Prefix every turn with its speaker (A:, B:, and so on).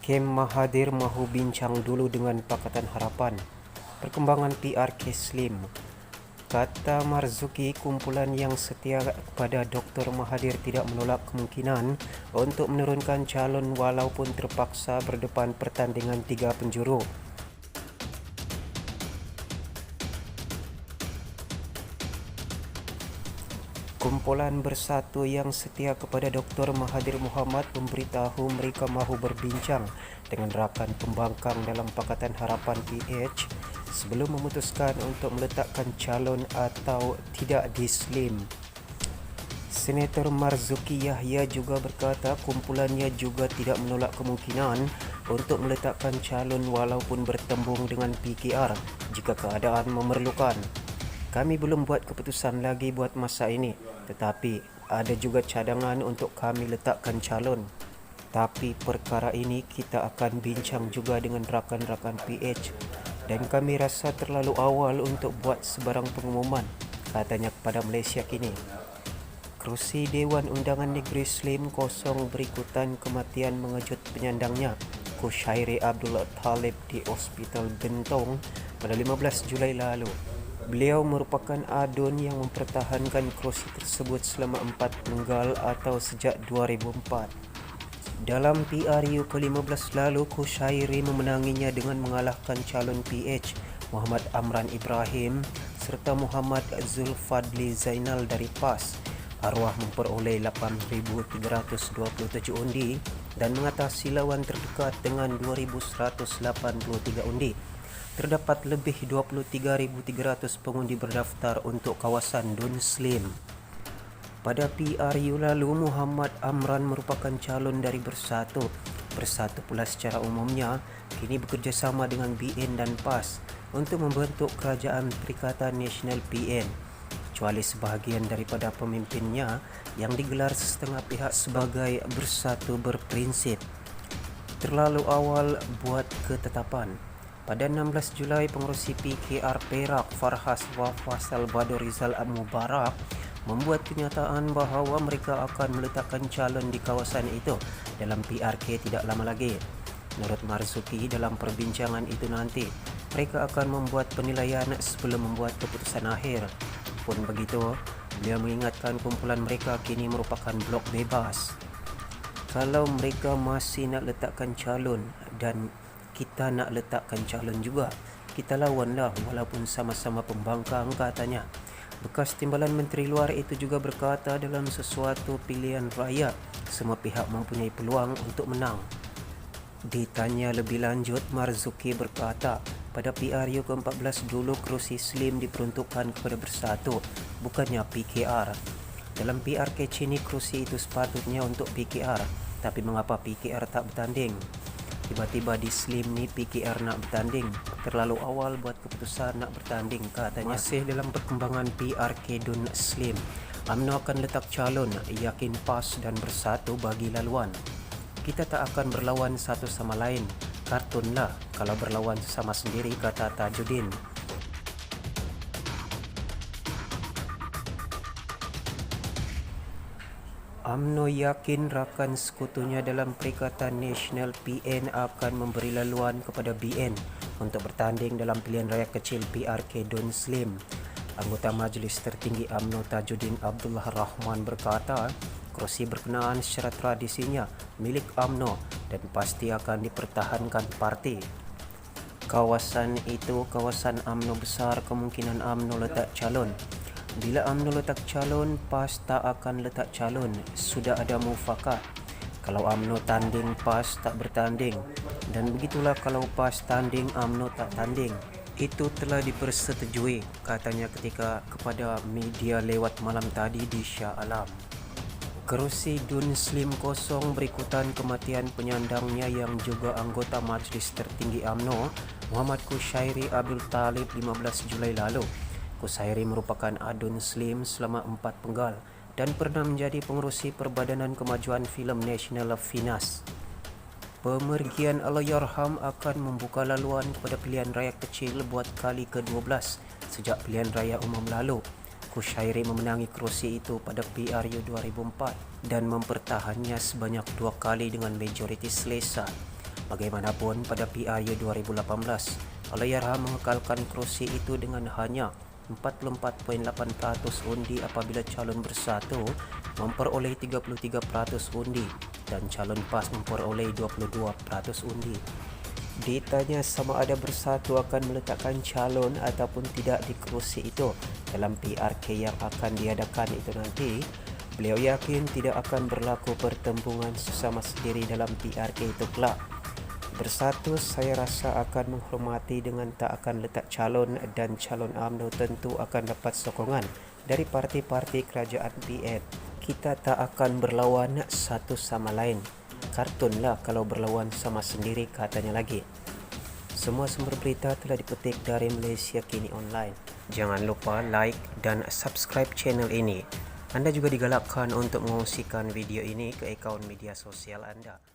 A: Kem Mahathir mahu bincang dulu dengan Pakatan Harapan. Perkembangan PRK Slim. Kata Marzuki, kumpulan yang setia kepada Dr. Mahathir tidak menolak kemungkinan untuk menurunkan calon walaupun terpaksa berdepan pertandingan 3 penjuru. Kumpulan Bersatu yang setia kepada Dr. Mahathir Mohamad memberitahu mereka mahu berbincang dengan rakan pembangkang dalam Pakatan Harapan PH sebelum memutuskan untuk meletakkan calon atau tidak di Slim. Senator Marzuki Yahya juga berkata kumpulannya juga tidak menolak kemungkinan untuk meletakkan calon walaupun bertembung dengan PKR jika keadaan memerlukan. Kami belum buat keputusan lagi buat masa ini, tetapi ada juga cadangan untuk kami letakkan calon. Tapi perkara ini kita akan bincang juga dengan rakan-rakan PH dan kami rasa terlalu awal untuk buat sebarang pengumuman, katanya kepada Malaysia Kini. Kerusi Dewan Undangan Negeri Slim kosong berikutan kematian mengejut penyandangnya, Kushairi Abdul Talib di Hospital Bentong pada 15 Julai lalu. Beliau merupakan adun yang mempertahankan kerusi tersebut selama 4 penggal atau sejak 2004. Dalam PRU ke-15 lalu, Kushairi memenanginya dengan mengalahkan calon PH Muhammad Amran Ibrahim serta Muhammad Zulfadli Zainal dari PAS. Arwah memperoleh 8,327 undi dan mengatasi lawan terdekat dengan 2,183 undi. Terdapat lebih 23,300 pengundi berdaftar untuk kawasan Dun Slim. Pada PRU lalu, Muhammad Amran merupakan calon dari Bersatu. Bersatu pula secara umumnya kini bekerjasama dengan BN dan PAS untuk membentuk Kerajaan Perikatan Nasional PN, kecuali sebahagian daripada pemimpinnya yang digelar setengah pihak sebagai Bersatu Berprinsip. Terlalu awal buat ketetapan. Pada 16 Julai, pengerusi PKR Perak Farhas Faisal Bador Rizal Mubarak membuat kenyataan bahawa mereka akan meletakkan calon di kawasan itu dalam PRK tidak lama lagi. Menurut Marzuki, dalam perbincangan itu nanti, mereka akan membuat penilaian sebelum membuat keputusan akhir. Pun begitu, beliau mengingatkan kumpulan mereka kini merupakan blok bebas. Kalau mereka masih nak letakkan calon dan kita nak letakkan calon juga, kita lawanlah walaupun sama-sama pembangkang, katanya. Bekas Timbalan Menteri Luar itu juga berkata dalam sesuatu pilihan raya, semua pihak mempunyai peluang untuk menang. Ditanya lebih lanjut, Marzuki berkata, pada PRU ke-14 dulu kerusi Slim diperuntukkan kepada Bersatu, bukannya PKR. Dalam PRK Cini kerusi itu sepatutnya untuk PKR, tapi mengapa PKR tak bertanding? Tiba-tiba di Slim ni PKR nak bertanding. Terlalu awal buat keputusan nak bertanding, katanya. Masih dalam perkembangan PRK Dun Slim, UMNO akan letak calon, yakin PAS dan Bersatu bagi laluan. Kita tak akan berlawan satu sama lain. Kartunlah kalau berlawan sama sendiri, kata Tajuddin. UMNO yakin rakan sekutunya dalam Perikatan Nasional PN akan memberi laluan kepada BN untuk bertanding dalam pilihan raya kecil PRK Dun Slim. Anggota Majlis Tertinggi UMNO Tajuddin Abdullah Rahman berkata, kerusi berkenaan secara tradisinya milik UMNO dan pasti akan dipertahankan parti. Kawasan itu kawasan UMNO besar, kemungkinan UMNO letak calon. Bila UMNO letak calon, PAS tak akan letak calon. Sudah ada mufakat. Kalau UMNO tanding, PAS tak bertanding. Dan begitulah kalau PAS tanding, UMNO tak tanding. Itu telah dipersetujui, katanya kepada media lewat malam tadi di Shah Alam. Kerusi Dun Slim kosong berikutan kematian penyandangnya yang juga anggota Majlis Tertinggi UMNO, Muhammad Kushairi Abdul Talib 15 Julai lalu. Kushairi merupakan adun Slim selama 4 penggal dan pernah menjadi pengerusi Perbadanan Kemajuan Filem Nasional FINAS. Pemergian Allahyarham akan membuka laluan kepada pilihan raya kecil buat kali ke-12 sejak pilihan raya umum lalu. Kushairi memenangi kerusi itu pada PRU 2004 dan mempertahannya sebanyak 2 kali dengan majoriti selesa. Bagaimanapun pada PRU 2018, Allahyarham mengekalkan kerusi itu dengan hanya 44.8% undi apabila calon bersatu memperoleh 33% undi dan calon PAS memperoleh 22% undi. Ditanya sama ada bersatu akan meletakkan calon ataupun tidak di kerusi itu dalam PRK yang akan diadakan itu nanti, beliau yakin tidak akan berlaku pertembungan sesama sendiri dalam PRK itu kelak. Bersatu saya rasa akan menghormati dengan tak akan letak calon dan calon UMNO tentu akan dapat sokongan dari parti-parti kerajaan PN. Kita tak akan berlawan satu sama lain. Kartunlah kalau berlawan sama sendiri, katanya lagi. Semua sumber berita telah dipetik dari Malaysia Kini Online. Jangan lupa like dan subscribe channel ini. Anda juga digalakkan untuk mengongsikan video ini ke akaun media sosial anda.